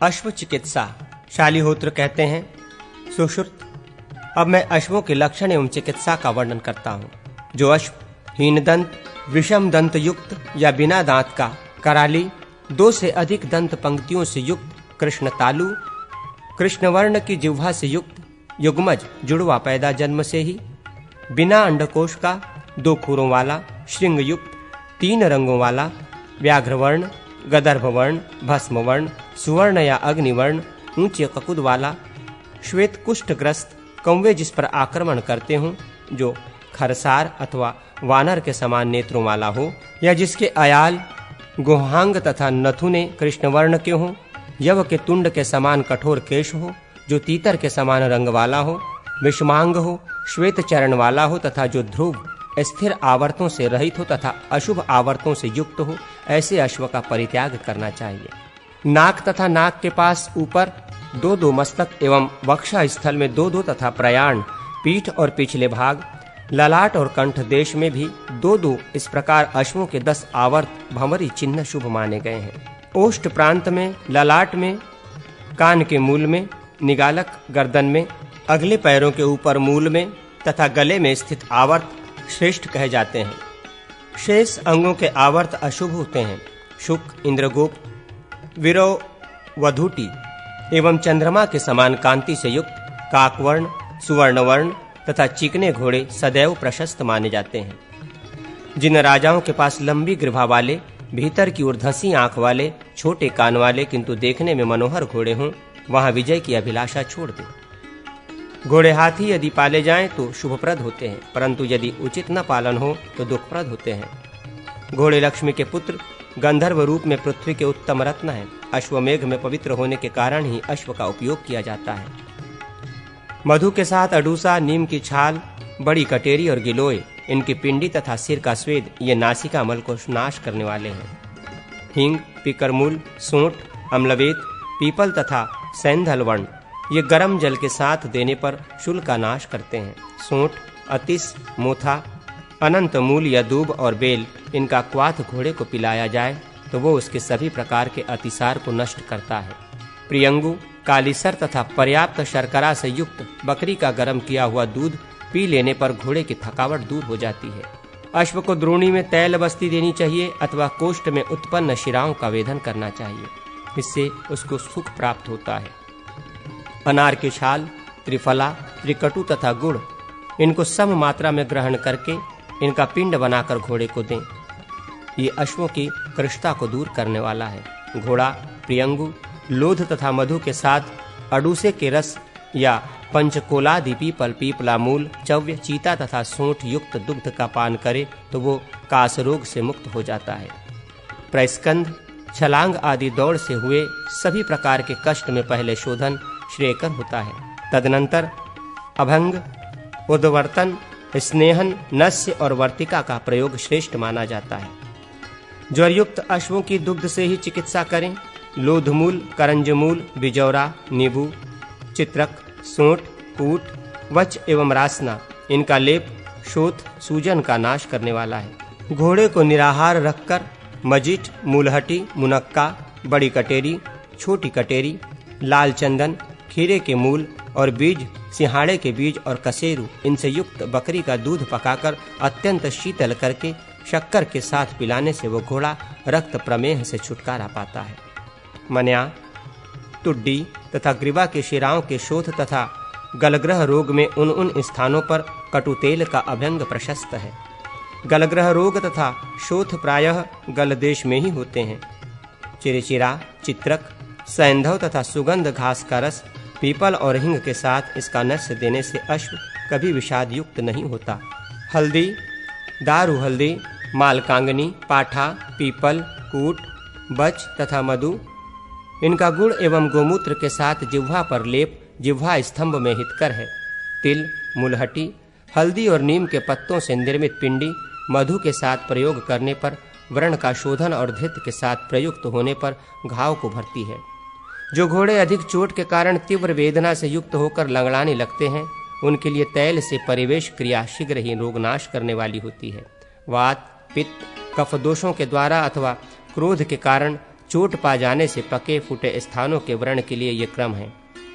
अश्व चिकित्सा। शालिहोत्र कहते हैं, सुश्रुत, अब मैं अश्वों के लक्षण एवं चिकित्सा का वर्णन करता हूँ। जो अश्व हीन दंत, विषम दंत युक्त या बिना दांत का, कराली, 2 से अधिक दंत पंक्तियों से युक्त, कृष्ण तालु, कृष्ण वर्ण की जिह्वा से युक्त, युग्मज, जुड़वा पैदा जन्म से ही, बिना अंडकोश का, 2 खुरों वाला, श्रृंग युक्त, 3 रंगों वाला, व्याघ्रवर्ण, गदर्भवर्ण, भस्मवर्ण, सुवर्ण या अग्निवर्ण, ऊंचे ककुद वाला, श्वेत कुष्ठग्रस्त, कौवे जिस पर आक्रमण करते हों, जो खरसार अथवा वानर के समान नेत्रों वाला हो, या जिसके अयाल, गुहांग तथा नथुने कृष्णवर्ण के हों, यव के तुंड के समान कठोर केश हो, जो तीतर के समान रंग वाला हो, विषमांग हो, श्वेत चरण वाला हो तथा जो ध्रुव स्थिर आवर्तों से रहित हो तथा अशुभ आवर्तों से युक्त हो, ऐसे अश्व का परित्याग करना चाहिए। नाक तथा नाक के पास ऊपर 2-2 मस्तक एवं वक्षा स्थल में 2-2 तथा प्रयाण, पीठ और पिछले भाग, ललाट और कंठ देश में भी 2-2, इस प्रकार अश्वों के 10 आवर्त भंवरी चिन्ह शुभ माने गए हैं। ओष्ठ प्रांत में, ललाट में, कान के मूल में, निगालक गर्दन में, अगले पैरों के ऊपर मूल में तथा गले में स्थित आवर्त श्रेष्ठ कहे जाते हैं। शेष अंगों के आवर्त अशुभ होते हैं। शुक, इंद्रगोप, विरव, वधूटी एवं चंद्रमा के समान कांति से युक्त, काकवर्ण, सुवर्णवर्ण तथा चिकने घोड़े सदैव प्रशस्त माने जाते हैं। जिन राजाओं के पास लंबी ग्रीवा वाले, भीतर की ओर धंसी आंख वाले, छोटे कान वाले किंतु देखने में मनोहर घोड़े हों, वहां विजय की अभिलाषा छोड़ दे। घोड़े हाथी यदि पाले जाएं तो शुभप्रद होते हैं, परंतु यदि उचित न पालन हो तो दुखप्रद होते हैं। घोड़े लक्ष्मी के पुत्र, गंधर्व रूप में पृथ्वी के उत्तम रत्न हैं। अश्वमेघ में पवित्र होने के कारण ही अश्व का उपयोग किया जाता है। मधु के साथ अडूसा, नीम की छाल, बड़ी कटेरी और गिलोय, इनकी पिंडी तथा सिर का स्वेद, ये नासिका मल को नाश करने वाले हैं। हींग, पीकरमूल, सोंठ, अम्लवेत, पीपल तथा सैंधल वर्ण, ये गर्म जल के साथ देने पर शूल का नाश करते हैं। सोंठ, अतिस, मोथा, अनंत मूल या दूब और बेल, इनका क्वाथ घोड़े को पिलाया जाए तो वो उसके सभी प्रकार के अतिसार को नष्ट करता है। प्रियंगु, कालीसर तथा पर्याप्त शर्करा से युक्त बकरी का गर्म किया हुआ दूध पी लेने पर घोड़े की थकावट दूर हो जाती है। अश्व को द्रोणी में तैल बस्ती देनी चाहिए अथवा कोष्ठ में उत्पन्न शिराओं का वेधन करना चाहिए, इससे उसको सुख प्राप्त होता है। अनार की छाल, त्रिफला, त्रिकटु तथा गुड़, इनको सम मात्रा में ग्रहण करके इनका पिंड बनाकर घोड़े को दें। ये अश्वों की कृष्णता को दूर करने वाला है। घोड़ा प्रियंगु, लोध तथा मधु के साथ अडूसे के रस या पंचकोलादि पीपल, पीपला मूल, चव्य, चीता तथा सोंठ युक्त दुग्ध का पान करे तो वो कास रोग से मुक्त हो जाता है। प्रस्कंध, छलांग आदि दौड़ से हुए सभी प्रकार के कष्ट में पहले शोधन श्रेयकर होता है। तदनंतर अभंग, उद्वर्तन, स्नेहन, नस्य और वर्तिका का प्रयोग श्रेष्ठ माना जाता है। ज्वरयुक्त अश्वों की दुग्ध से ही चिकित्सा करें। लोधमूल, करंजमूल, बिजौरा, नींबू, चित्रक, सोंठ, कूट, वच एवं रासना, इनका लेप शोथ, सूजन का नाश करने वाला है। घोड़े को निराहार रखकर मजीठ, मूलहटी, मुनक्का, बड़ी कटेरी, छोटी कटेरी, लाल चंदन, खीरे के मूल और बीज, सिंहाड़े के बीज और कसेरू, इनसे युक्त बकरी का दूध पकाकर अत्यंत शीतल करके शक्कर के साथ पिलाने से वो घोड़ा रक्त प्रमेह से छुटकारा पाता है। मन्या, टुड्डी तथा ग्रीवा के शिराओं के शोथ तथा गलग्रह रोग में उन स्थानों पर कटु तेल का अभ्यंग प्रशस्त है। गलग्रह रोग तथा शोथ प्रायः गलदेश में ही होते हैं। चिरचिरा, चित्रक, सैंधव तथा सुगंध घास का रस, पीपल और हिंग के साथ इसका नस्य देने से अश्व कभी विषाद युक्त नहीं होता। हल्दी, दारू हल्दी, मालकांगनी, पाठा, पीपल, कूट, बच तथा मधु, इनका गुड़ एवं गोमूत्र के साथ जिह्वा पर लेप जिह्वा स्तंभ में हितकर है। तिल, मुलहटी, हल्दी और नीम के पत्तों से निर्मित पिंडी मधु के साथ प्रयोग करने पर व्रण का शोधन और धृत के साथ प्रयुक्त होने पर घाव को भरती है। जो घोड़े अधिक चोट के कारण तीव्र वेदना से युक्त होकर लंगड़ाने लगते हैं, उनके लिए तैल से परिवेश क्रिया शीघ्र ही रोग नाश करने वाली होती है। वात, पित्त, कफ दोषों के द्वारा अथवा क्रोध के कारण चोट पा जाने से पके फूटे स्थानों के व्रण के लिए ये क्रम है।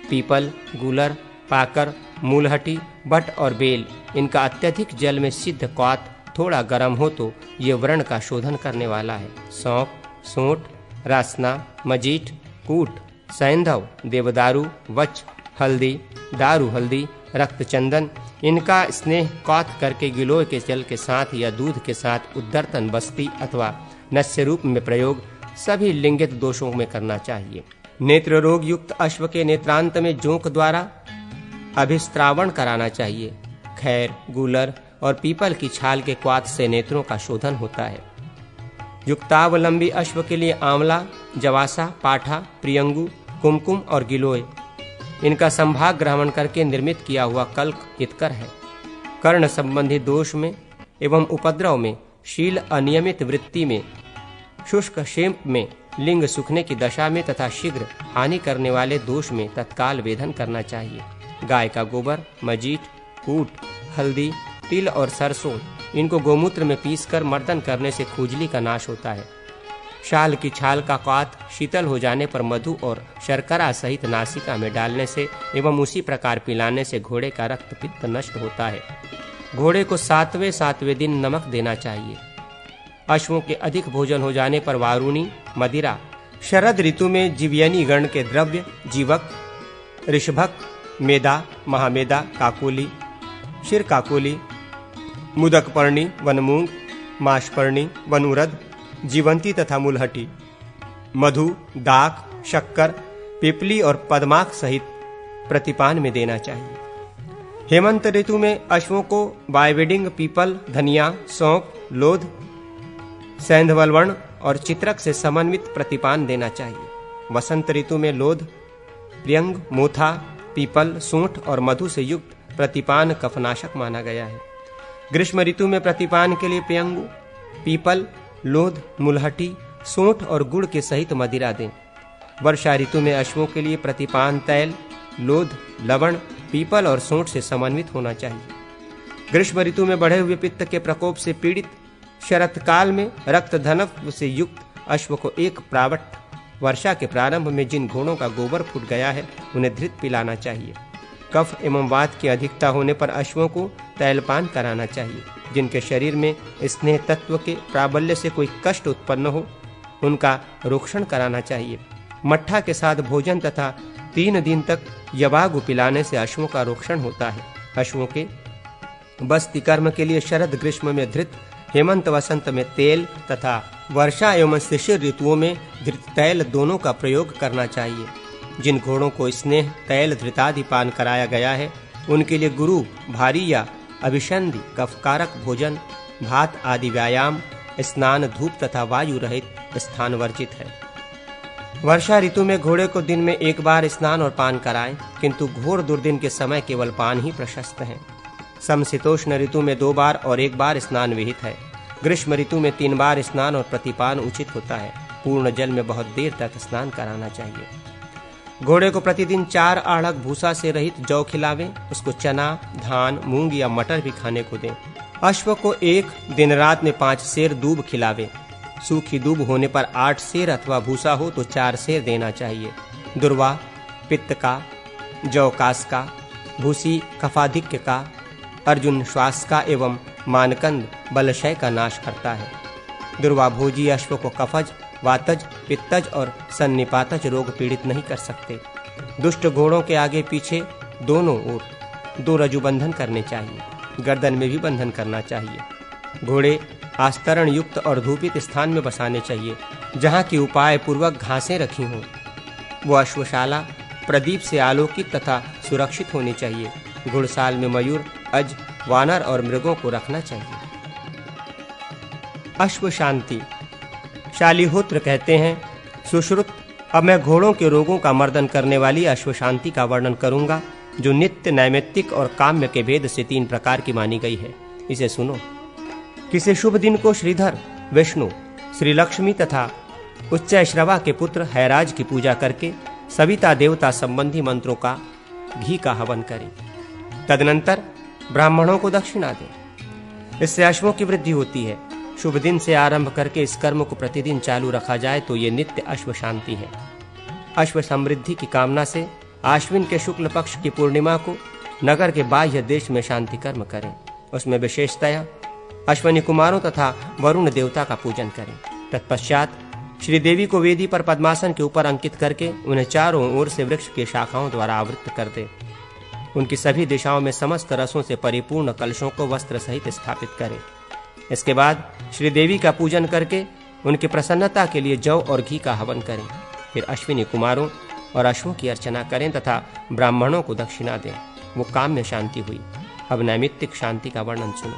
पीपल, गूलर, पाकर, मूलहटी, बट और बेल, इनका अत्यधिक जल में सिद्ध क्वाथ थोड़ा गर्म हो तो ये व्रण का शोधन करने वाला है। सौंफ, सोंठ, रासना, मजीठ, कूट, सैंधव, देवदारू, वच, हल्दी, दारू हल्दी, रक्तचंदन, इनका स्नेह क्वाथ करके गिलोय के जल के साथ या दूध के साथ उद्दर्तन बस्ती अथवा नस्य रूप में प्रयोग सभी लिंगित दोषों में करना चाहिए। नेत्र रोग युक्त अश्व के नेत्रांत में जोंक द्वारा अभिस्त्रावण कराना चाहिए। खैर, गूलर और पीपल की छाल के क्वाथ से नेत्रों का शोधन होता है। युक्तावलंबी अश्व के लिए आंवला, जवासा, पाठा, प्रियंगु, कुमकुम और गिलोय, इनका संभाग ग्रहण करके निर्मित किया हुआ कल्क हितकर है। कर्ण संबंधी दोष में एवं उपद्रव में, शील अनियमित वृत्ति में, शुष्क शेप में, लिंग सूखने की दशा में तथा शीघ्र हानि करने वाले दोष में तत्काल वेधन करना चाहिए। गाय का गोबर, मजीठ, कूट, हल्दी, तिल और सरसों, इनको गोमूत्र में पीसकर मर्दन करने से खुजली का नाश होता है। शाल की छाल का क्वाथ शीतल हो जाने पर मधु और शर्करा सहित नासिका में डालने से एवं उसी प्रकार पिलाने से घोड़े का रक्त पित्त नष्ट होता है। घोड़े को सातवें दिन नमक देना चाहिए। अश्वों के अधिक भोजन हो जाने पर वारुणी, मदिरा, शरद ऋतु में जीवयनी गण के द्रव्य, जीवक, ऋषभक, मेदा, महामेदा, काकोली, शिर काकोली, मुदकपर्णी, वनमूंग, माशपर्णी, वनुरद, जीवंती तथा मूलहटी, मधु, दाक, शक्कर, पिपली और पद्माक सहित प्रतिपान में देना चाहिए। हेमंत ऋतु में अश्वों को बायवेडिंग, पीपल, धनिया, सौंफ, लोध, सैंधवलवर्ण और चित्रक से समन्वित प्रतिपान देना चाहिए। वसंत ऋतु में लोध, प्रियंग, मोथा, पीपल, सूंठ और मधु से युक्त प्रतिपान कफनाशक माना गया है। ग्रीष्म ऋतु में प्रतिपान के लिए प्रियंगु, पीपल, लोध, मुलहटी, सूंठ और गुड़ के सहित मदिरा दें। वर्षा ऋतु में अश्वों के लिए प्रतिपान तैल, लोध, लवण, पीपल और सूंठ से समन्वित होना चाहिए। ग्रीष्म ऋतु में बढ़े हुए पित्त के प्रकोप से पीड़ित शरत काल में रक्त धनत्व से युक्त अश्व को एक प्रावट, वर्षा के प्रारंभ में जिन घोड़ों का गोबर फूट गया है उन्हें धृत पिलाना चाहिए। कफ एवं वात की अधिकता होने पर अश्वों को तैलपान कराना चाहिए। जिनके शरीर में स्नेह तत्व के प्राबल्य से कोई कष्ट उत्पन्न हो उनका रोक्षण कराना चाहिए। मट्ठा के साथ भोजन तथा 3 दिन तक यवागु पिलाने से अश्वों का रोक्षण होता है। अश्वों के बस्ती कर्म के लिए शरद ग्रीष्म में धृत, हेमंत वसंत में तेल तथा वर्षा एवं शिशिर ऋतुओं में धृत तैल दोनों का प्रयोग करना चाहिए। जिन घोड़ों को स्नेह, तैल, धृतादि पान कराया गया है उनके लिए गुरु, भारी या अभिसंधि, कफकारक भोजन, भात आदि व्यायाम, स्नान, धूप तथा वायु रहित स्थान वर्जित है। वर्षा ऋतु में घोड़े को दिन में 1 बार स्नान और पान कराएं, किंतु घोर दुर्दिन के समय केवल पान ही प्रशस्त है। समशीतोष्ण ऋतु में 2 बार और 1 बार स्नान विहित है। ग्रीष्म ऋतु में 3 बार स्नान और प्रतिपान उचित होता है। पूर्ण जल में बहुत देर तक स्नान कराना चाहिए। घोड़े को प्रतिदिन 4 आढ़क भूसा से रहित जौ खिलावें। उसको चना, धान, मूंग या मटर भी खाने को दें। अश्व को 1 दिन रात में 5 सेर दूब खिलावें। सूखी दूब होने पर 8 सेर अथवा भूसा हो तो 4 सेर देना चाहिए। दुर्वा पित्त का, जौ कास का, भूसी कफाधिक्य का, अर्जुन श्वास का एवं मानकंद बलशय का नाश करता है। दुर्वा भोजी अश्व को कफज, वातज, पित्तज और सन्निपातज रोग पीड़ित नहीं कर सकते। दुष्ट घोड़ों के आगे पीछे दोनों ओर 2 रजुबंधन करने चाहिए। गर्दन में भी बंधन करना चाहिए। घोड़े आस्तरण युक्त और धूपित स्थान में बसाने चाहिए जहाँ की उपाय पूर्वक घासें रखी हों। वो अश्वशाला प्रदीप से आलोकित तथा सुरक्षित होनी चाहिए। घुड़साल में मयूर, अज, वानर और मृगों को रखना चाहिए। अश्व शांति। शालिहोत्र कहते हैं, सुश्रुत, अब मैं घोड़ों के रोगों का मर्दन करने वाली अश्व शांति का वर्णन करूंगा, जो नित्य, नैमित्तिक और काम्य के भेद से 3 प्रकार की मानी गई है। इसे सुनो। किसी शुभ दिन को श्रीधर, विष्णु, श्री लक्ष्मी तथा उच्चैश्रवा के पुत्र हैराज की पूजा करके सविता देवता संबंधी मंत्रों का घी का हवन करें। तदनंतर ब्राह्मणों को दक्षिणा दें। इससे अश्वों की वृद्धि होती है। शुभ दिन से आरंभ करके इस कर्म को प्रतिदिन चालू रखा जाए तो ये नित्य अश्व शांति है। अश्व समृद्धि की कामना से आश्विन के शुक्ल पक्ष की पूर्णिमा को नगर के बाह्य देश में शांति कर्म करें। उसमें विशेषतया अश्विनी कुमारों तथा वरुण देवता का पूजन करें। तत्पश्चात श्री देवी को वेदी पर पद्मासन के ऊपर अंकित करके उन्हें चारों ओर से वृक्ष की शाखाओं द्वारा आवृत कर दे। उनकी सभी दिशाओं में समस्त रसों से परिपूर्ण कलशों को वस्त्र सहित स्थापित करें। इसके बाद श्री देवी का पूजन करके उनकी प्रसन्नता के लिए जौ और घी का हवन करें। फिर अश्विनी कुमारों और अश्वों की अर्चना करें तथा ब्राह्मणों को दक्षिणा दें। वो काम में शांति हुई। अब नैमित्तिक शांति का वर्णन सुनो।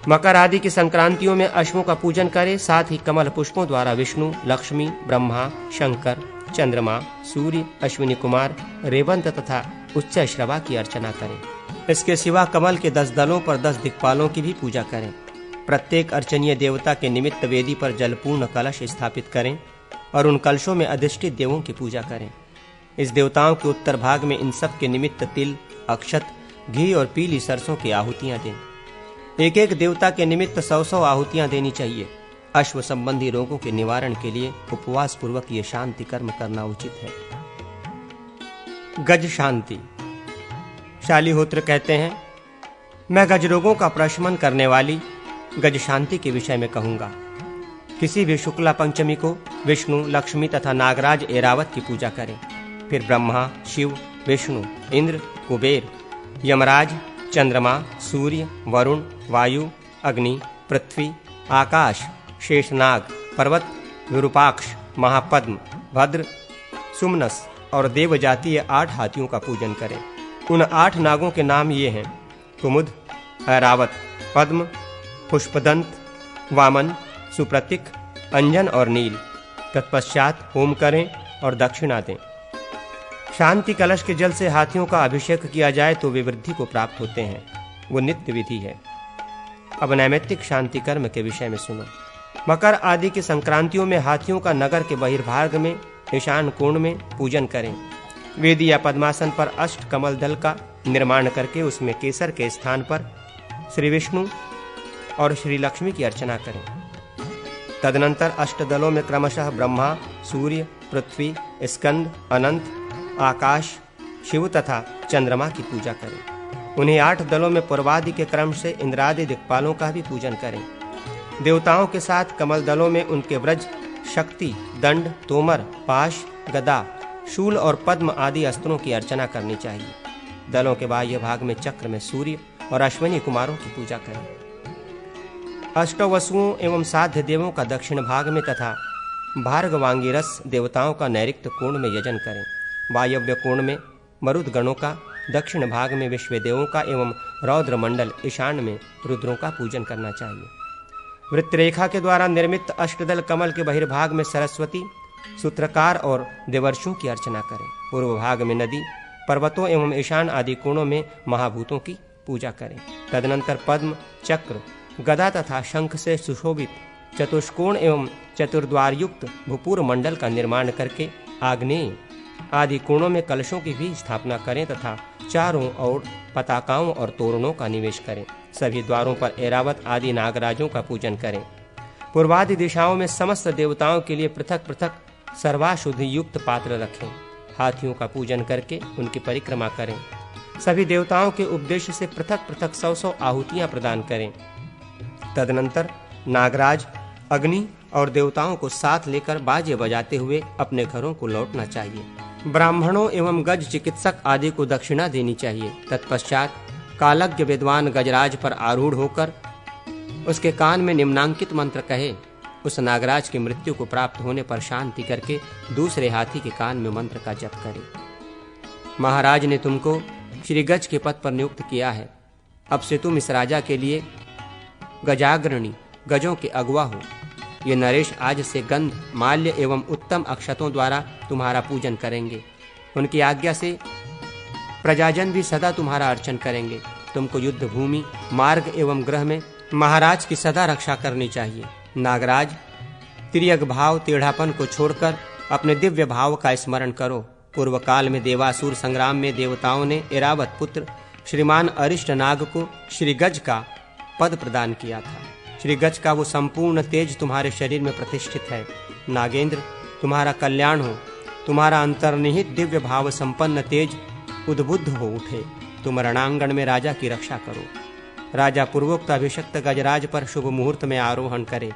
मकर आदि की संक्रांतियों में अश्वों का पूजन करें। साथ ही कमल पुष्पों द्वारा विष्णु, लक्ष्मी, ब्रह्मा, शंकर, चंद्रमा, सूर्य, अश्विनी कुमार, रेवंत तथा उच्च श्रवा की अर्चना करें। इसके सिवा कमल के 10 दलों पर 10 दिक्पालों की भी पूजा करें। प्रत्येक अर्चनीय देवता के निमित्त वेदी पर जलपूर्ण कलश स्थापित करें और उन कलशों में अधिष्ठित देवों की पूजा करें। इस देवताओं के उत्तर भाग में इन सब के निमित्त तिल, अक्षत, घी और पीली सरसों की आहुतियां दें। एक एक देवता के निमित्त 100 आहुतियां देनी चाहिए। अश्व संबंधी रोगों के निवारण के लिए उपवास पूर्वक ये शांति कर्म करना उचित है। गज शांति। शालिहोत्र कहते हैं, मैं गज रोगों का प्रशमन करने वाली गज शांति के विषय में कहूंगा। किसी भी शुक्ला पंचमी को विष्णु, लक्ष्मी तथा नागराज ऐरावत की पूजा करें। फिर ब्रह्मा, शिव, विष्णु, इंद्र, कुबेर, यमराज, चंद्रमा, सूर्य, वरुण, वायु, अग्नि, पृथ्वी, आकाश, शेषनाग, पर्वत, विरूपाक्ष, महापद्म, भद्र, सुमनस और देव जातीय 8 हाथियों का पूजन करें। उन 8 नागों के नाम ये हैं: कुमुद, ऐरावत, पद्म, पुष्पदंत, वामन, सुप्रतिक, अंजन और नील। तत्पश्चात होम करें और दक्षिणा दें। शांति कलश के जल से हाथियों का अभिषेक किया जाए तो वे वृद्धि को प्राप्त होते हैं। वो नित्य विधि है। अब नैमित्तिक शांति कर्म के विषय में सुनो। मकर आदि की संक्रांतियों में हाथियों का नगर के बहिर्भाग में ईशान कोण में पूजन करें। वेदी या पद्मासन पर अष्ट कमल दल का निर्माण करके उसमें केसर के स्थान पर श्री विष्णु और श्री लक्ष्मी की अर्चना करें। तदनंतर अष्ट दलों में क्रमशः ब्रह्मा, सूर्य, पृथ्वी, स्कंद, अनंत, आकाश, शिव तथा चंद्रमा की पूजा करें। उन्हें 8 दलों में पूर्वादि के क्रम से इंद्रादि दिक्पालों का भी पूजन करें। देवताओं के साथ कमल दलों में उनके व्रज, शक्ति, दंड, तोमर, पाश, गदा, शूल और पद्म आदि अस्त्रों की अर्चना करनी चाहिए। दलों के बाह्य भाग में चक्र में सूर्य और अश्विनी कुमारों की पूजा करें। अष्टौ वसुओं एवं साध्य देवों का दक्षिण भाग में तथा भार्गवांगिरस देवताओं का नैऋत्य कोण में यजन करें। वायव्य कोण में मरुद गणों का, दक्षिण भाग में विश्वदेवों का एवं रौद्र मंडल ईशान में रुद्रों का पूजन करना चाहिए। वृत्त रेखा के द्वारा निर्मित अष्टदल कमल के बहिर्भाग में सरस्वती, सूत्रकार और देवर्षियों की अर्चना करें। पूर्व भाग में नदी, पर्वतों एवं ईशान आदि कोणों में महाभूतों की पूजा करें। तदनंतर पद्म, चक्र, गदा तथा शंख से सुशोभित चतुष्कोण एवं चतुर्द्वार युक्त भूपूर्व मंडल का निर्माण करके आग्नेय आदि कोणों में कलशों की भी स्थापना करें तथा चारों ओर पताकाओं और तोरणों का निवेश करें। सभी द्वारों पर ऐरावत आदि नागराजों का पूजन करें। पूर्वादि दिशाओं में समस्त देवताओं के लिए पृथक पृथक सर्वाशुद्धि युक्त पात्र रखें। हाथियों का पूजन करके उनकी परिक्रमा करें। सभी देवताओं के उपदेश से पृथक पृथक 100 आहुतियां प्रदान करें। तदनंतर नागराज, अग्नि और देवताओं को साथ लेकर बाजे बजाते हुए अपने घरों को लौटना चाहिए। ब्राह्मणों एवं गज चिकित्सक आदि को दक्षिणा देनी चाहिए। तत्पश्चात कालज्ञ विद्वान गजराज पर आरूढ़ होकर उसके कान में निम्नांकित मंत्र कहे। उस नागराज की मृत्यु को प्राप्त होने पर शांति करके दूसरे हाथी के कान में मंत्र का जप करे। महाराज ने तुमको श्री गज के पद पर नियुक्त किया है। अब से तुम इस राजा के लिए गजाग्रणी, गजों के अगुवा हो। ये नरेश आज से गंध, माल्य एवं उत्तम अक्षतों द्वारा तुम्हारा पूजन करेंगे। उनकी आज्ञा से प्रजाजन भी सदा तुम्हारा अर्चन करेंगे। तुमको युद्ध भूमि, मार्ग एवं ग्रह में महाराज की सदा रक्षा करनी चाहिए। नागराज, तिर्यक भाव, टेढ़ापन को छोड़कर अपने दिव्य भाव का स्मरण करो। पूर्व काल में देवासुर संग्राम में देवताओं ने ऐरावत पुत्र श्रीमान अरिष्ट नाग को श्री गज का पद प्रदान किया था। श्री गज का वो संपूर्ण तेज तुम्हारे शरीर में प्रतिष्ठित है। नागेंद्र, तुम्हारा कल्याण हो, तुम्हारा अंतर्निहित दिव्य भाव संपन्न तेज उद्बुद्ध हो उठे। तुम रणांगण में राजा की रक्षा करो। राजा पूर्वोक्त अभिषक्त गजराज पर शुभ मुहूर्त में आरोहण करे।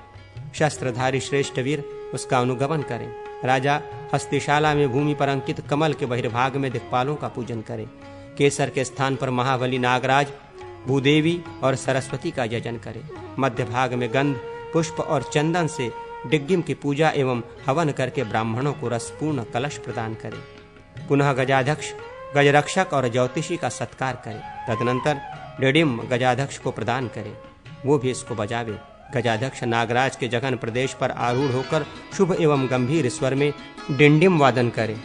शस्त्रधारी श्रेष्ठ वीर उसका अनुगमन करें। राजा हस्तिशाला में भूमि पर अंकित कमल के बहिर्भाग में दिक्पालों का पूजन करे। केसर के स्थान पर महाबली नागराज, भूदेवी और सरस्वती का यजन करे। मध्य भाग में गंध, पुष्प और चंदन से डिग्गिम की पूजा एवं हवन करके ब्राह्मणों को रसपूर्ण कलश प्रदान करे। पुनः गजाध्यक्ष, गजरक्षक और ज्योतिषी का सत्कार करे। तदनंतर डिडिम गजाध्यक्ष को प्रदान करे, वो भी इसको बजावे। गजाध्यक्ष नागराज के जघन प्रदेश पर आरूढ़ होकर शुभ एवं गंभीर स्वर में डिंडिम वादन करे।